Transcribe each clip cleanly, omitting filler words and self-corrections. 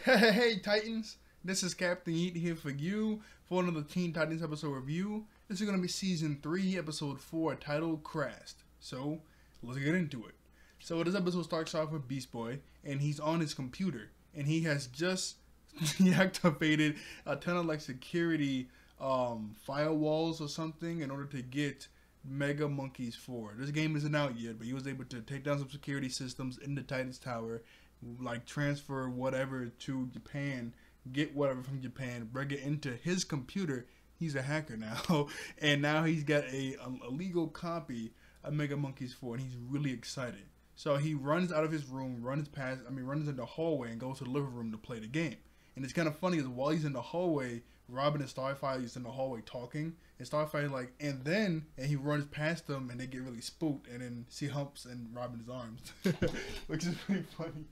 Hey Titans, this is Captain Yeet here for you for another Teen Titans episode review. This is going to be Season 3, Episode 4, titled Crashed. So, let's get into it. So this episode starts off with Beast Boy, and he's on his computer, and he has just deactivated a ton of like security firewalls or something in order to get Mega Monkeys 4. This game isn't out yet, but he was able to take down some security systems in the Titans Tower, like transfer whatever to Japan, get whatever from Japan, bring it into his computer. He's a hacker now, and now he's got a legal copy of Mega Monkeys 4, and he's really excited. So he runs out of his room, runs in the hallway and goes to the living room to play the game. And it's kind of funny because while he's in the hallway, Robin and Starfire is in the hallway talking, and Starfire's like, and he runs past them, and they get really spooked, and then she humps in Robin's arms, which is pretty funny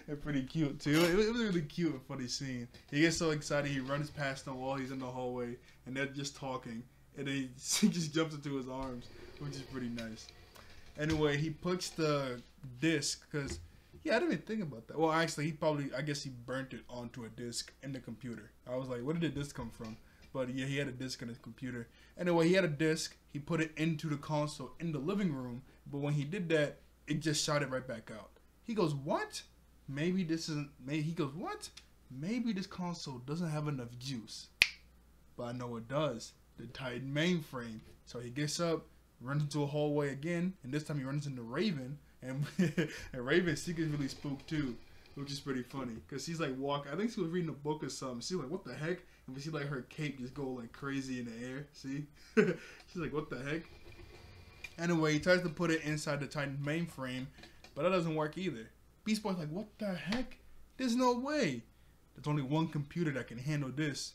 and pretty cute too. It was a really cute and funny scene. He gets so excited, he runs past them while he's in the hallway, and they're just talking, and then he just jumps into his arms, which is pretty nice. Anyway, he puts the disc, because, yeah, I didn't even think about that. Well, actually, I guess he burnt it onto a disc in the computer. I was like, where did the disc come from? But yeah, he had a disc in his computer. Anyway, he had a disc, he put it into the console in the living room, but when he did that, it just shot it right back out. He goes, what? Maybe this console doesn't have enough juice. But I know it does. The Titan mainframe. So he gets up, runs into a hallway again, and this time he runs into Raven, and Raven, she gets really spooked too, which is pretty funny, because she's like walking, I think she was reading a book or something, she's like, what the heck, and we see like her cape just go like crazy in the air, see, she's like, what the heck. Anyway, he tries to put it inside the Titan mainframe, but that doesn't work either. Beast Boy's like, what the heck, there's no way, there's only one computer that can handle this.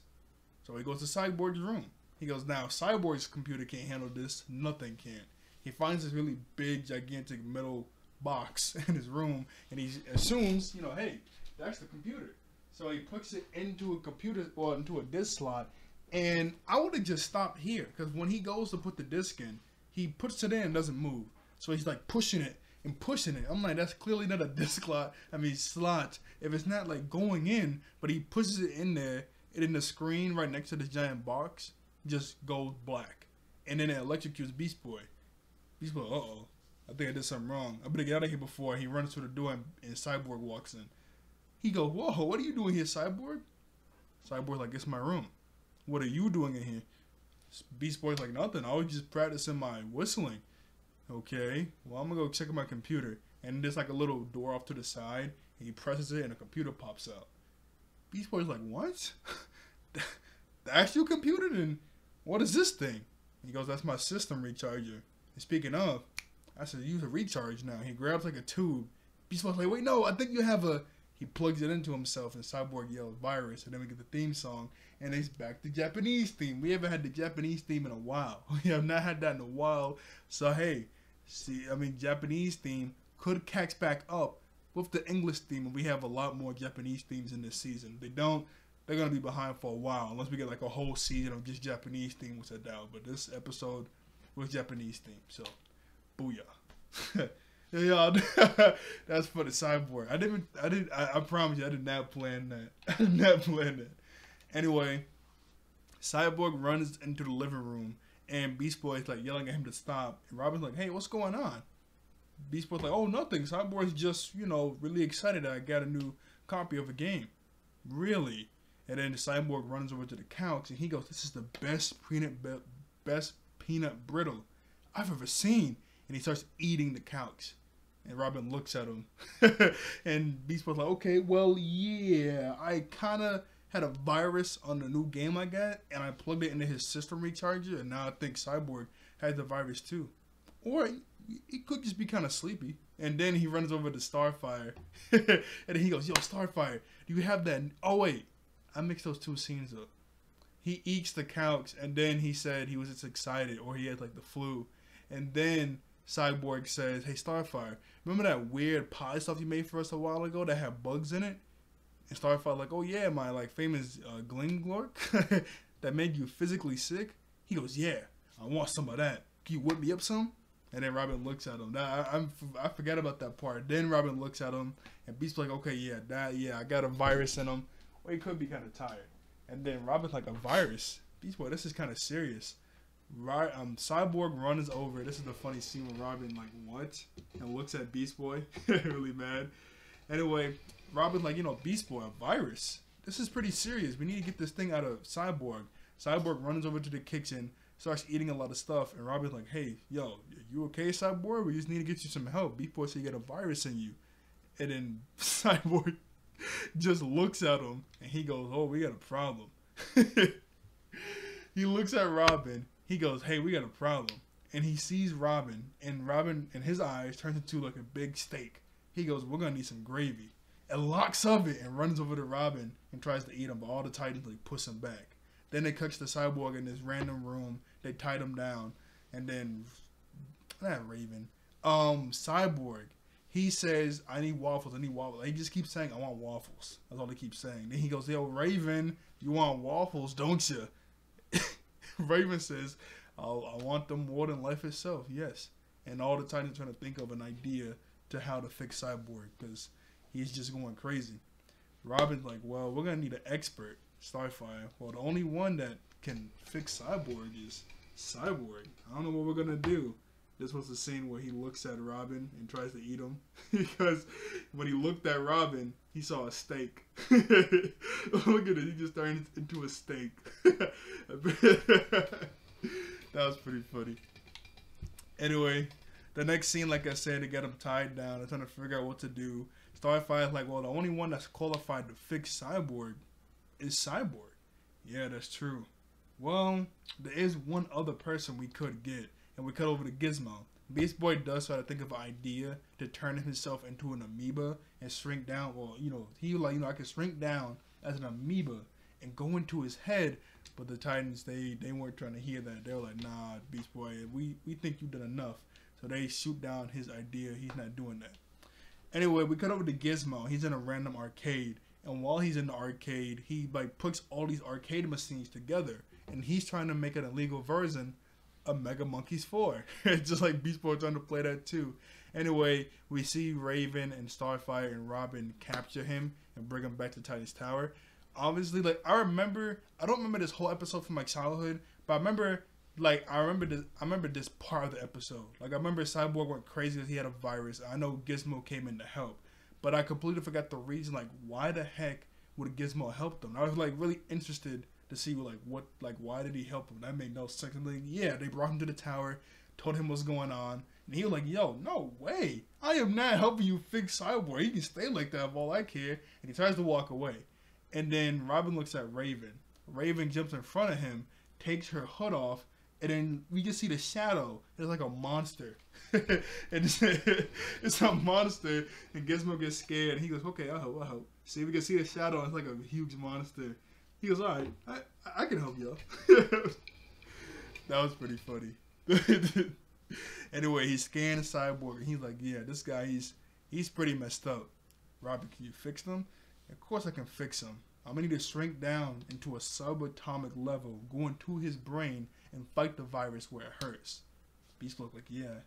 So he goes to Cyborg's room. He goes, now, Cyborg's computer can't handle this. Nothing can. He finds this really big, gigantic metal box in his room, and he assumes, hey, that's the computer. So he puts it into a computer, or into a disk slot, and I would have just stopped here, because when he goes to put the disk in, he puts it in and doesn't move. So he's like pushing it and pushing it. I'm like, that's clearly not a disk slot. Slot. If it's not like going in, but he pushes it in there, and in the screen right next to this giant box just goes black, and then it electrocutes Beast Boy. Beast Boy, uh-oh, I think I did something wrong. I better get out of here before he runs through the door and Cyborg walks in. He goes, whoa, what are you doing here, Cyborg? Cyborg's like, it's my room. What are you doing in here? Beast Boy's like, nothing, I was just practicing my whistling. Okay, well, I'm gonna go check my computer. And there's like a little door off to the side, and he presses it and a computer pops out. Beast Boy's like, what? The actual computer? Then what is this thing? He goes, that's my system recharger. And speaking of, I said, use a recharge now. He grabs like a tube. Beast Boy's like, wait, no, I think you have a... He plugs it into himself, and Cyborg yells virus, and then we get the theme song, and it's back to Japanese theme. We haven't had the Japanese theme in a while. We have not had that in a while. So hey, Japanese theme could catch back up with the English theme, and we have a lot more Japanese themes in this season. They're going to be behind for a while, unless we get like a whole season of just Japanese theme, which I doubt. But this episode was Japanese theme, so booyah. Yeah, that's for the Cyborg. I promise you, I did not plan that. I did not plan that. Anyway, Cyborg runs into the living room, and Beast Boy is like yelling at him to stop. And Robin's like, hey, what's going on? Beast Boy's like, oh, nothing. Cyborg's just, really excited that I got a new copy of a game. Really? And then the Cyborg runs over to the couch, and he goes, this is the best peanut brittle I've ever seen. And he starts eating the couch. And Robin looks at him. And Beast Boy's like, okay, well, yeah, I kind of had a virus on the new game I got, and I plugged it into his system recharger, and now I think Cyborg has the virus too. Or he could just be kind of sleepy. And then he runs over to Starfire. And then he goes, yo, Starfire, do you have that? Oh, wait. I mixed those two scenes up. He eats the couch, and then he said he was just excited, or he had like the flu. And then Cyborg says, hey, Starfire, remember that weird pie stuff you made for us a while ago that had bugs in it? And Starfire like, oh yeah, my like famous Glenglork that made you physically sick? He goes, yeah, I want some of that. Can you whip me up some? And then Robin looks at him. I forget about that part. Then Robin looks at him, and Beast Boy's like, okay, I got a virus in him. Well, he could be kind of tired. And then Robin's like, a virus? Beast Boy, this is kind of serious. Cyborg runs over. This is the funny scene where Robin like, what? And looks at Beast Boy, really mad. Anyway, Robin's like, Beast Boy, a virus? This is pretty serious. We need to get this thing out of Cyborg. Cyborg runs over to the kitchen, starts eating a lot of stuff, and Robin's like, hey, yo, you okay, Cyborg? We just need to get you some help. Beast Boy said you got a virus in you. And then Cyborg just looks at him, and he goes, oh, we got a problem. He looks at Robin. He goes, hey, we got a problem. And he sees Robin, and Robin, in his eyes, turns into like a big steak. He goes, we're going to need some gravy. And locks of it and runs over to Robin and tries to eat him, but all the Titans like push him back. Then they catch the Cyborg in this random room. They tied him down. And then, not Raven, Cyborg, he says, I need waffles. He just keeps saying, I want waffles. That's all he keeps saying. Then he goes, yo, Raven, you want waffles, don't you? Raven says, I want them more than life itself, yes. And all the Titans are trying to think of an idea to how to fix Cyborg because he's just going crazy. Robin's like, well, we're going to need an expert, Starfire. Well, the only one that can fix Cyborg is Cyborg. I don't know what we're going to do. This was the scene where he looks at Robin and tries to eat him. Because when he looked at Robin, he saw a steak. Look at it. He just turned into a steak. That was pretty funny. Anyway, the next scene, like I said, they get him tied down. They're trying to figure out what to do. Starfire's like, well, the only one that's qualified to fix Cyborg is Cyborg. Yeah, that's true. Well, there is one other person we could get. And we cut over to Gizmo. Beast Boy does try to think of an idea to turn himself into an amoeba and shrink down. Well, he like, I could shrink down as an amoeba and go into his head. But the Titans, they weren't trying to hear that. They were like, nah, Beast Boy, we think you've done enough. So they shoot down his idea. He's not doing that. Anyway, we cut over to Gizmo. He's in a random arcade. And while he's in the arcade, he like puts all these arcade machines together. And he's trying to make an illegal version of Mega Monkeys 4. Just like Beast Boy trying to play that too. Anyway, we see Raven and Starfire and Robin capture him and bring him back to Titan's Tower. Obviously, like I don't remember this whole episode from my childhood, but I remember this part of the episode. Like I remember Cyborg went crazy because he had a virus. I know Gizmo came in to help, but I completely forgot the reason. Like why the heck would Gizmo help them? I was like really interested to see why did he help him? That made no sense. I'm like, yeah, they brought him to the tower, told him what's going on, and he was like, yo, no way. I am not helping you fix Cyborg. He can stay like that if all I care. And he tries to walk away. And then Robin looks at Raven. Raven jumps in front of him, takes her hood off, and then we just see the shadow. It's like a monster. And it's a monster, and Gizmo gets scared, and he goes, okay, I'll help. See, we can see the shadow, and it's like a huge monster. He goes, all right, I can help y'all. That was pretty funny. Anyway, he scans Cyborg, and he's like, yeah, this guy, he's pretty messed up. Robin, can you fix him? Of course I can fix him. I'm going to need to shrink down into a subatomic level, go into his brain, and fight the virus where it hurts. Beast looked like, yeah,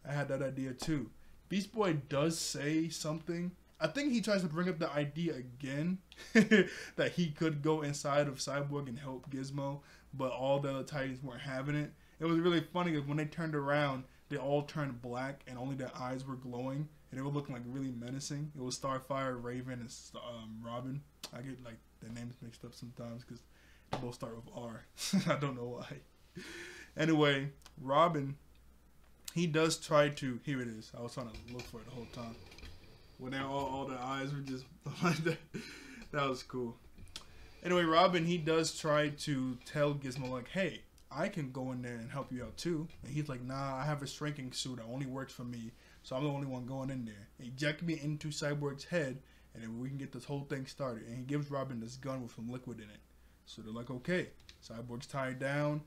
I had that idea too. Beast Boy does say something. I think he tries to bring up the idea again that he could go inside of Cyborg and help Gizmo, but all the other Titans weren't having it. It was really funny because when they turned around, they all turned black and only their eyes were glowing, and they were looking like really menacing. It was Starfire, Raven, and Robin. I get like their names mixed up sometimes because they both start with R. I don't know why. Anyway, Robin, he does try to. Here it is. I was trying to look for it the whole time. When they all their eyes were just like that. That was cool. Anyway, Robin, he does try to tell Gizmo like, hey, I can go in there and help you out too. And he's like, nah, I have a shrinking suit that only works for me, so I'm the only one going in there. And eject me into Cyborg's head, and then we can get this whole thing started. And he gives Robin this gun with some liquid in it. So they're like, okay. Cyborg's tied down.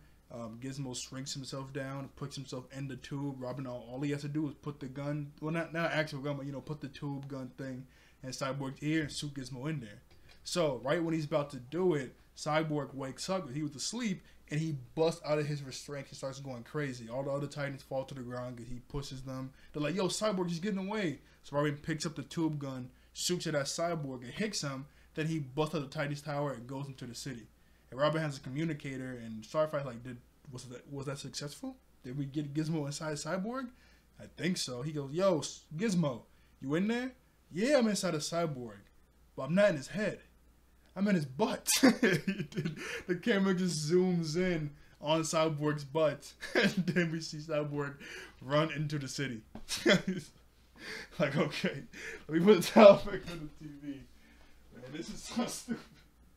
Gizmo shrinks himself down, puts himself in the tube. Robin, all he has to do is put the gun, well, not actual gun, but put the tube gun thing in Cyborg's ear and shoot Gizmo in there. So right when he's about to do it, Cyborg wakes up. He was asleep, and he busts out of his restraint and starts going crazy. All the other Titans fall to the ground because he pushes them. They're like, yo, Cyborg, he's getting away. So Robin picks up the tube gun, shoots it at Cyborg, and hits him. Then he busts out the Titans tower and goes into the city. And Robin has a communicator, and Starfire's like, was that successful? Did we get Gizmo inside Cyborg? I think so. He goes, yo, Gizmo, you in there? Yeah, I'm inside of Cyborg, but I'm not in his head. I'm in his butt. The camera just zooms in on Cyborg's butt, and then we see Cyborg run into the city. Like, okay, let me put the towel back on the TV. Man, this is so stupid.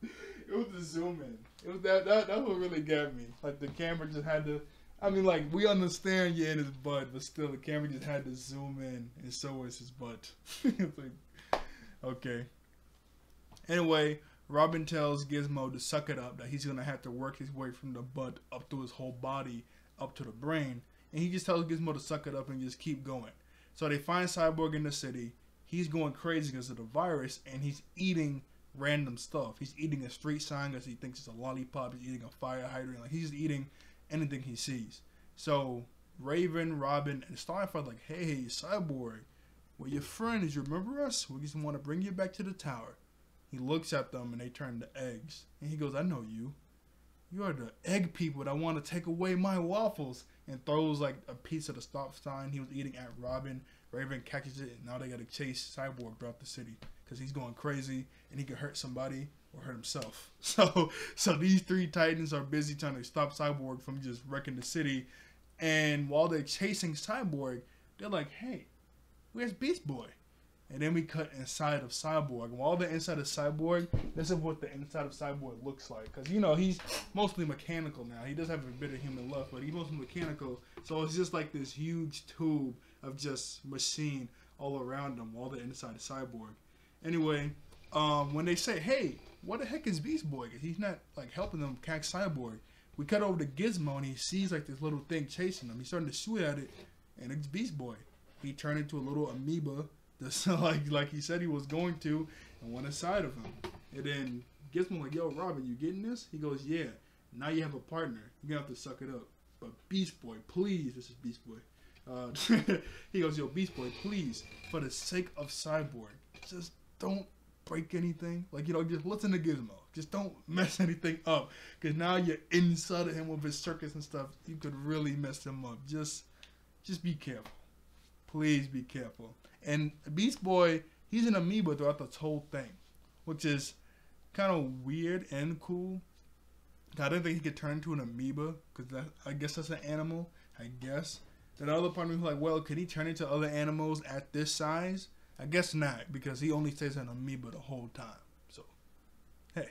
It was the zoom in. It was that what really got me. Like, the camera just had to. I mean, like, we understand you're in his butt, but still, the camera just had to zoom in and show us his butt. It's like, okay. Anyway, Robin tells Gizmo to suck it up, that he's going to have to work his way from the butt up through his whole body, up to the brain. And he just tells Gizmo to suck it up and just keep going. So they find Cyborg in the city. He's going crazy because of the virus, and he's eating random stuff. He's eating a street sign because he thinks it's a lollipop. He's eating a fire hydrant. Like, he's eating anything he sees. So Raven, Robin, and Starfire are like, hey, Cyborg, we're your friends. You remember us? We just want to bring you back to the tower. He looks at them, and they turn to eggs. And he goes, I know you. You are the egg people that want to take away my waffles. And throws, like, a piece of the stop sign he was eating at Robin. Raven catches it, and now they got to chase Cyborg throughout the city. Because he's going crazy, and he could hurt somebody or hurt himself. So these three Titans are busy trying to stop Cyborg from just wrecking the city. And while they're chasing Cyborg, they're like, hey, where's Beast Boy? And then we cut inside of Cyborg. And while they're inside of Cyborg, this is what the inside of Cyborg looks like. Because, you know, he's mostly mechanical now. He does have a bit of human left, but he's mostly mechanical. So it's just like this huge tube of just machine all around him while they're inside of Cyborg. Anyway, when they say, hey, what the heck is Beast Boy? Because he's not, like, helping them catch Cyborg. We cut over to Gizmo, and he sees, like, this little thing chasing him. He's starting to shoot at it, and it's Beast Boy. He turned into a little amoeba, just like he said he was going to, and went inside of him. And then Gizmo like, yo, Robin, you getting this? He goes, yeah. Now you have a partner. You're going to have to suck it up. But Beast Boy, please. This is Beast Boy. He goes, yo, Beast Boy, please, for the sake of Cyborg, just don't break anything. Like, you know, just listen to Gizmo. Just don't mess anything up. Because now you're inside of him with his circus and stuff. You could really mess him up. Just be careful. Please be careful. And Beast Boy, he's an amoeba throughout this whole thing, which is kind of weird and cool. I didn't think he could turn into an amoeba, because I guess that's an animal, I guess. Then the other part of me was like, well, could he turn into other animals at this size? I guess not, because he only stays an amoeba the whole time. So, hey,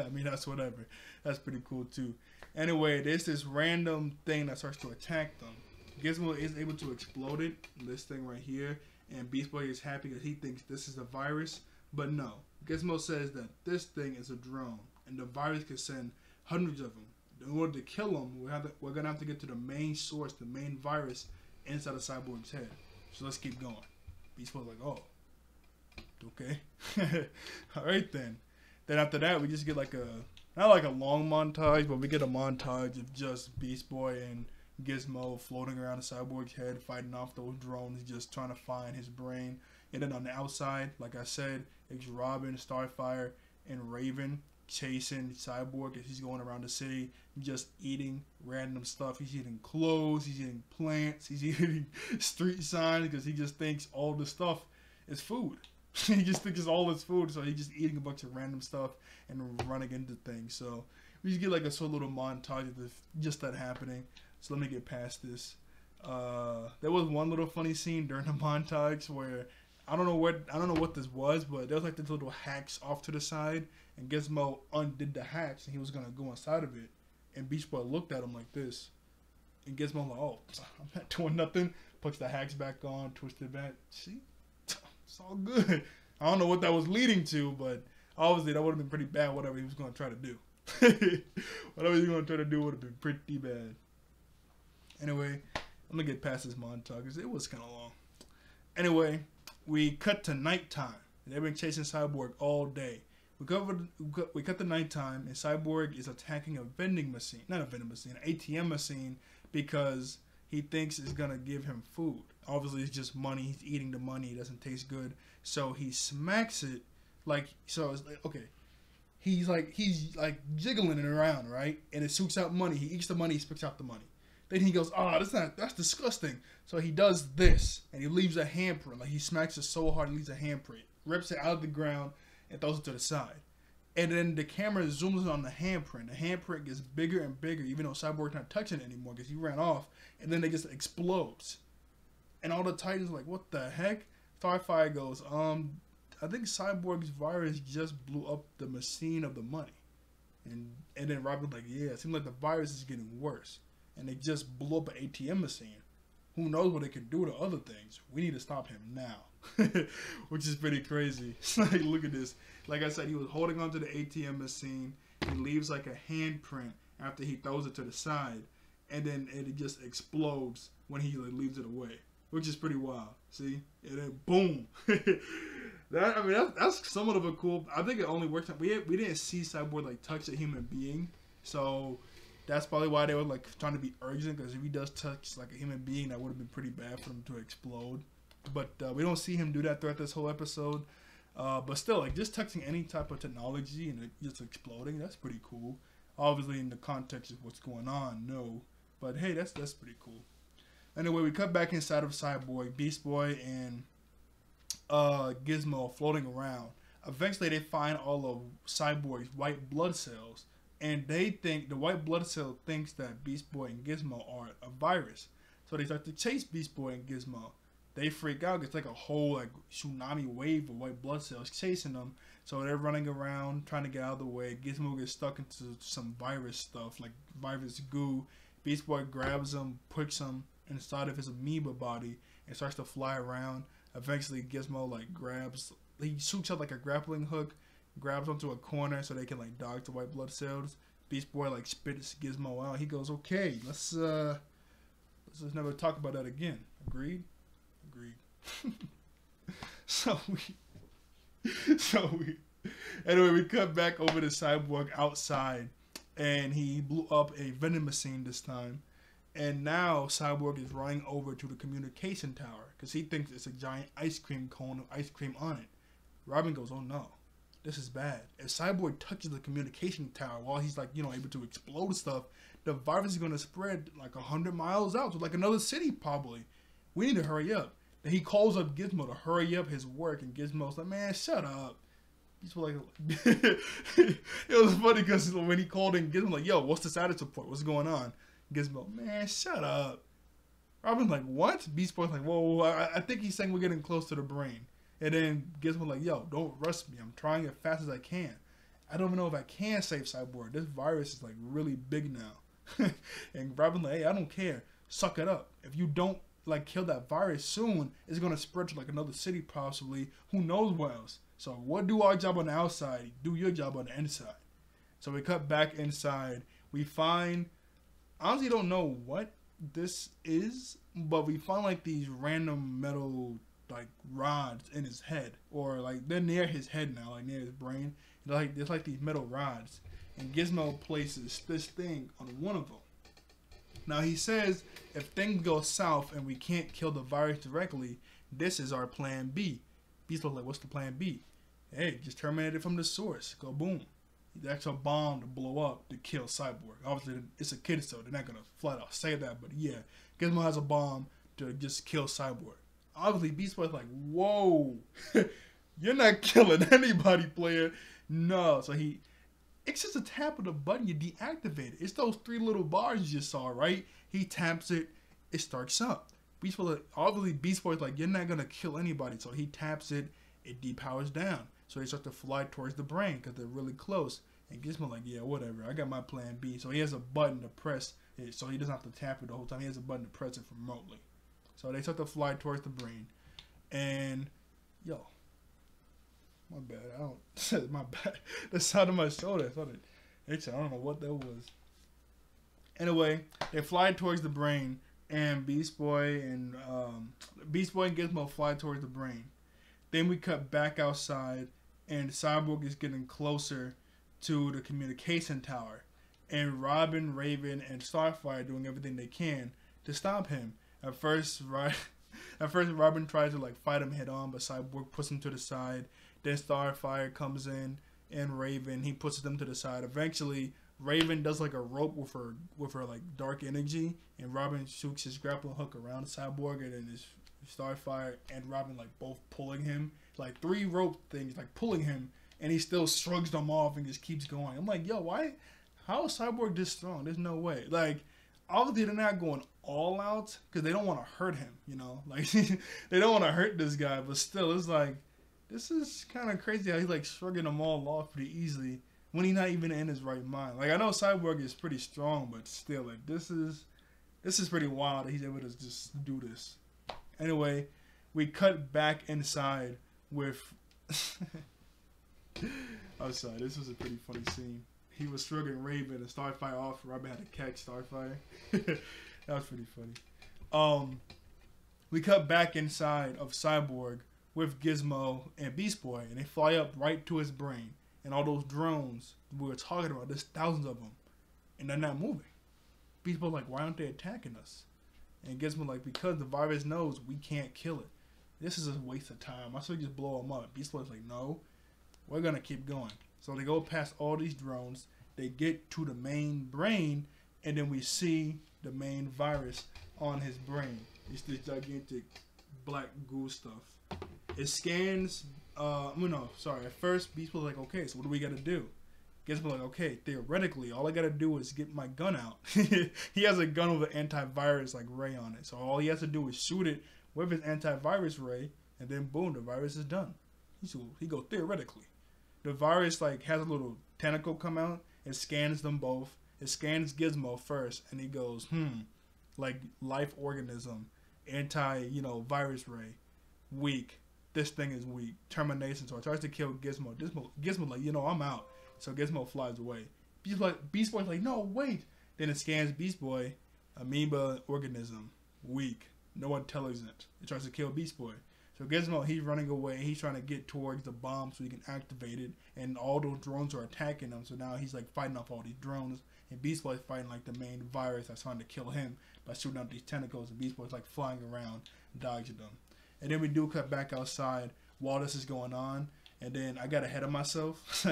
I mean, that's whatever. That's pretty cool, too. Anyway, there's this random thing that starts to attack them. Gizmo is able to explode it, this thing right here, and Beast Boy is happy because he thinks this is a virus. But no, Gizmo says that this thing is a drone, and the virus can send hundreds of them. In order to kill them, we're going to have to get to the main source, the main virus inside of Cyborg's head. So let's keep going. Beast Boy's like, oh, okay. All right, then. Then after that, we just get like not like a long montage, but we get a montage of just Beast Boy and Gizmo floating around the Cyborg's head, fighting off those drones, just trying to find his brain. And then on the outside, like I said, it's Robin, Starfire, and Raven chasing Cyborg as he's going around the city, just eating random stuff. He's eating clothes, he's eating plants, he's eating street signs, because he just thinks all this stuff is food. He just thinks it's all his food, so he's just eating a bunch of random stuff and running into things. So we just get like a sort of little montage of just that happening. So let me get past this. There was one little funny scene during the montage where I don't know what this was, but there was like this little hacks off to the side, and Gizmo undid the hacks, and he was gonna go inside of it, and Beast Boy looked at him like this, and Gizmo like, oh, I'm not doing nothing. Puts the hacks back on, twisted back. See, it's all good. I don't know what that was leading to, but obviously that would have been pretty bad. Whatever he was gonna try to do, whatever he was gonna try to do would have been pretty bad. Anyway, I'm gonna get past this montage because it was kind of long. Anyway, we cut to nighttime. They've been chasing Cyborg all day. We cut the nighttime, and Cyborg is attacking a vending machine, not a vending machine, an ATM machine, because he thinks it's gonna give him food. Obviously, it's just money. He's eating the money. It doesn't taste good, so he smacks it. So it's like, okay, he's like jiggling it around, right? And it shoots out money. He eats the money. He spits out the money. Then he goes, "Oh, that's disgusting." So he does this, and he leaves a handprint. Like, he smacks it so hard, he leaves a handprint, rips it out of the ground, and throws it to the side. And then the camera zooms in on the handprint. The handprint gets bigger and bigger, even though Cyborg's not touching it anymore because he ran off. And then it just explodes. And all the Titans are like, "What the heck?" Starfire goes, I think Cyborg's virus just blew up the machine of the money." And then Robin's like, "Yeah, it seems like the virus is getting worse. And they just blew up an ATM machine. Who knows what it can do to other things? We need to stop him now." Which is pretty crazy. Like, look at this. Like I said, he was holding onto the ATM machine. He leaves like a handprint after he throws it to the side. And then it just explodes when he leaves it away. Which is pretty wild. See? And then boom. That's somewhat of a cool. I think it only works. We didn't see Cyborg like touch a human being. So that's probably why they were like trying to be urgent, because if he does touch like a human being, that would have been pretty bad for him to explode. But we don't see him do that throughout this whole episode. But still, like, just touching any type of technology and it just exploding, that's pretty cool. Obviously, in the context of what's going on, no. But hey, that's pretty cool. Anyway, we cut back inside of Cyborg, Beast Boy, and Gizmo floating around. Eventually, they find all of Cyborg's white blood cells. And they think, the white blood cell thinks that Beast Boy and Gizmo are a virus. So they start to chase Beast Boy and Gizmo. They freak out. It's like a whole like tsunami wave of white blood cells chasing them. So they're running around trying to get out of the way. Gizmo gets stuck into some virus stuff, like virus goo. Beast Boy grabs him, puts him inside of his amoeba body, and starts to fly around. Eventually, Gizmo like he shoots out like a grappling hook, grabs onto a corner so they can like dodge the white blood cells. Beast Boy like spits Gizmo out. He goes, "Okay, let's just never talk about that again." Agreed. Anyway, we cut back over to Cyborg outside, and he blew up a vending machine this time. And now Cyborg is running over to the communication tower because he thinks it's a giant ice cream cone with ice cream on it. Robin goes, "Oh no, this is bad. If Cyborg touches the communication tower while he's like, able to explode stuff, the virus is going to spread like 100 miles out to like another city probably. We need to hurry up." Then he calls up Gizmo to hurry up his work, and Gizmo's like, "Man, shut up." He's like, it was funny because when he called in, Gizmo like, "Yo, what's the status report? What's going on?" Gizmo, "Man, shut up." Robin's like, "What?" Beast Boy's like, "Whoa, I think he's saying we're getting close to the brain." And then Gizmo's like, "Yo, don't rush me. I'm trying as fast as I can. I don't even know if I can save Cyborg. This virus is like really big now." And Robin's like, "Hey, I don't care. Suck it up. If you don't like kill that virus soon, it's gonna spread to like another city possibly. Who knows what else? So what do our job on the outside? Do your job on the inside." So we cut back inside. We find, honestly don't know what this is, but we find like these random metal like rods in his head, or like they're near his head now, like near his brain. There's like these metal rods, and Gizmo places this thing on one of them. Now he says if things go south and we can't kill the virus directly, this is our plan B. Beast Boy's like, "What's the plan B?" "Hey, just terminate it from the source. Go boom." That's a bomb to blow up to kill Cyborg. Obviously, it's a kid, so they're not going to flat out say that, but yeah, Gizmo has a bomb to just kill Cyborg. Obviously, Beast Boy's like, "Whoa, you're not killing anybody, player." No, so it's just a tap of the button, you deactivate it. It's those 3 little bars you just saw, right? He taps it, it starts up. Obviously, Beast Boy's like, "You're not going to kill anybody." So he taps it, it depowers down. So they start to fly towards the brain because they're really close. And Gizmo like, "Yeah, whatever. I got my plan B." So he has a button to press it, so he doesn't have to tap it the whole time. He has a button to press it remotely. So they start to fly towards the brain. And, yo, my bad. My bad. The side of my shoulder. I don't know what that was. Anyway, they fly towards the brain, and Beast Boy and Gizmo fly towards the brain. Then we cut back outside, and Cyborg is getting closer to the communication tower, and Robin, Raven, and Starfire are doing everything they can to stop him. At first, Robin tries to like fight him head on, but Cyborg puts him to the side. Then Starfire comes in, and Raven, he puts them to the side. Eventually, Raven does like a rope with her like dark energy, and Robin shoots his grappling hook around Cyborg, and then his Starfire and Robin like both pulling him, like 3 rope things, like pulling him, and he still shrugs them off and just keeps going. I'm like, yo, why? How is Cyborg this strong? There's no way. Like, obviously they're not going all out because they don't want to hurt him, you know? Like, they don't want to hurt this guy, but still, it's like, this is kind of crazy how he's like shrugging them all off pretty easily when he's not even in his right mind. Like, I know Cyborg is pretty strong, but still, like, this is pretty wild that he's able to just do this. Anyway, we cut back inside with... I'm sorry, this was a pretty funny scene. He was shrugging Raven and Starfire off. Robin had to catch Starfire. That was pretty funny. We cut back inside of Cyborg with Gizmo and Beast Boy, and they fly up right to his brain. And all those drones we were talking about, there's thousands of them, and they're not moving. Beast Boy's like, why aren't they attacking us? And Gizmo like, because the virus knows we can't kill it. This is a waste of time. I should just blow them up. Beast Boy's like, no, we're gonna keep going. So they go past all these drones. They get to the main brain, and then we see the main virus on his brain. It's this gigantic black goo stuff. It scans. At first, Beast was like, okay, so what do we gotta do? Gizmo like, okay, theoretically, all I gotta do is get my gun out. He has a gun with an antivirus like ray on it, so all he has to do is shoot it with his antivirus ray, and then boom, the virus is done. He go theoretically. The virus like has a little tentacle come out. It scans them both. It scans Gizmo first, and he goes, like life organism, virus ray, weak. This thing is weak. Termination. So it tries to kill Gizmo. Gizmo like, I'm out. So Gizmo flies away. Beast Boy's like, no, wait. Then it scans Beast Boy, amoeba organism, weak, no intelligent. It tries to kill Beast Boy. So Gizmo, he's running away. He's trying to get towards the bomb so he can activate it. And all those drones are attacking him. So now he's like fighting off all these drones. And Beast Boy's fighting like the main virus that's trying to kill him by shooting out these tentacles. And Beast Boy's like flying around, dodging them. And then we do cut back outside while this is going on. And then I got ahead of myself.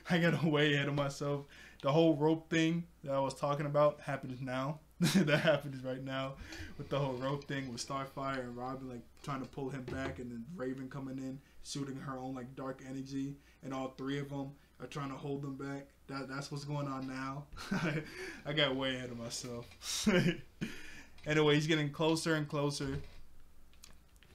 I got way ahead of myself. The whole rope thing that I was talking about happens now. That happens right now with the whole rope thing with Starfire and Robin like trying to pull him back, and then Raven coming in, shooting her own like dark energy, and all 3 of them are trying to hold them back. That's what's going on now. I got way ahead of myself. Anyway, he's getting closer and closer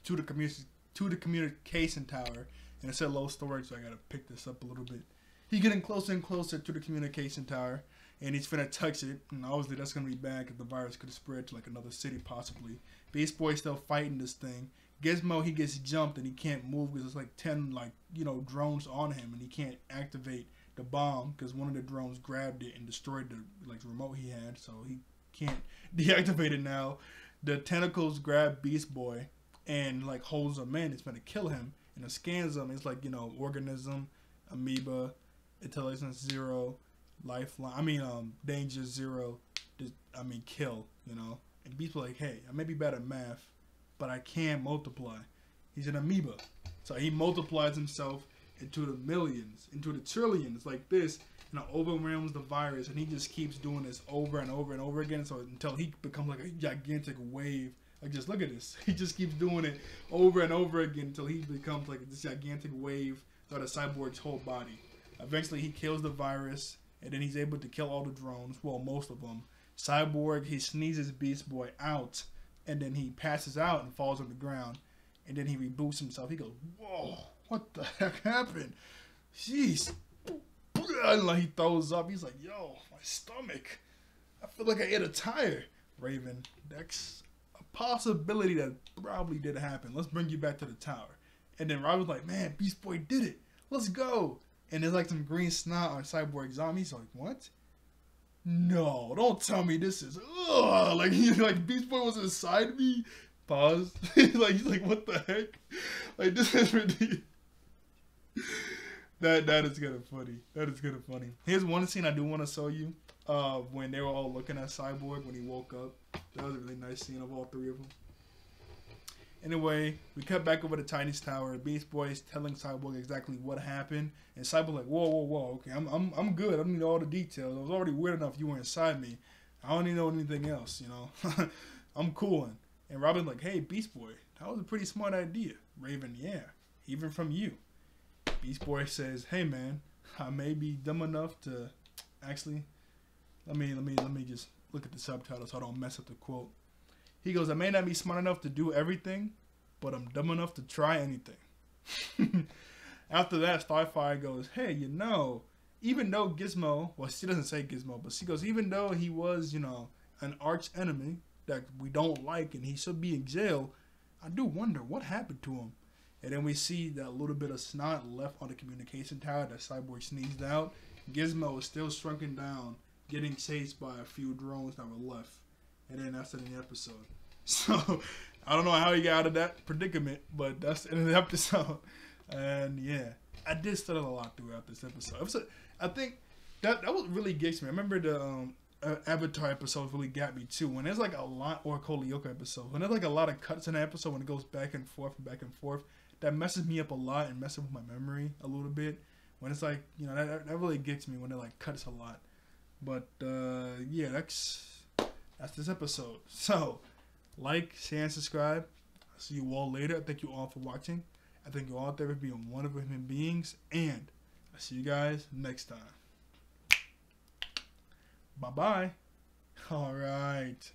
to the communication tower, and it's at low storage, so I gotta pick this up a little bit. He's getting closer and closer to the communication tower, and he's finna touch it, and obviously that's gonna be bad because the virus could have spread to like another city possibly. Beast Boy's still fighting this thing. Gizmo, he gets jumped and he can't move because there's like 10 drones on him, and he can't activate the bomb because one of the drones grabbed it and destroyed the remote he had, so he can't deactivate it now. The tentacles grab Beast Boy and like holds him in. It's gonna kill him, and it scans him. It's like organism, amoeba, intelligence 0, lifeline. Danger 0. Kill. And Beast Boy like, hey, I may be bad at math, but I can multiply. He's an amoeba, so he multiplies himself into the millions, into the trillions, like this, and it overwhelms the virus. And he just keeps doing this over and over and over again, so until he becomes like a gigantic wave. Like, just look at this. He just keeps doing it over and over again until he becomes like this gigantic wave throughout the Cyborg's whole body. Eventually, he kills the virus, and then he's able to kill all the drones. Well, most of them. Cyborg, he sneezes Beast Boy out, and then he passes out and falls on the ground. And then he reboots himself. He goes, whoa, what the heck happened? Jeez. And like he throws up. He's like, yo, my stomach. I feel like I ate a tire. Raven, that's possibility that probably did happen. Let's bring you back to the tower. And then Robin's like, man, Beast Boy did it. Let's go. And there's like some green snot on Cyborg's arm. He's like, what? No, don't tell me this is like Beast Boy was inside me. Pause. He's like, what the heck? Like, this is ridiculous. That is kind of funny. That is kind of funny. Here's one scene I do want to show you. When they were all looking at Cyborg when he woke up. That was a really nice scene of all three of them. Anyway, we cut back over to Tiny's tower. Beast Boy is telling Cyborg exactly what happened, and Cyborg like, whoa, okay, I'm good. I don't need all the details. I was already weird enough you were inside me. I don't need to know anything else, you know. I'm cooling. And Robin's like, hey, Beast Boy, that was a pretty smart idea. Raven, yeah, even from you. Beast Boy says, hey man, I may be dumb enough to actually. Let me just look at the subtitle so I don't mess up the quote. He goes, I may not be smart enough to do everything, but I'm dumb enough to try anything. After that, Starfire goes, hey, you know, even though Gizmo, well, she doesn't say Gizmo, but she goes, even though he was, you know, an arch enemy that we don't like and he should be in jail, I do wonder what happened to him. And then we see that little bit of snot left on the communication tower that Cyborg sneezed out. Gizmo is still shrunken down, getting chased by a few drones that were left. And then that's the end of the episode. So, I don't know how he got out of that predicament, but that's the end of the episode. And yeah, I did study a lot throughout this episode. I think that what really gets me. I remember the Avatar episode really got me too. When there's like a lot, or Kolioka episode, when there's like a lot of cuts in the episode, when it goes back and forth, that messes me up a lot and messes with my memory a little bit. When it's like, you know, that really gets me when it like cuts a lot. But yeah, that's this episode. So, like, share, and subscribe. I'll see you all later. I thank you all for watching. I thank you all out there for being wonderful human beings. And I'll see you guys next time. Bye-bye. All right.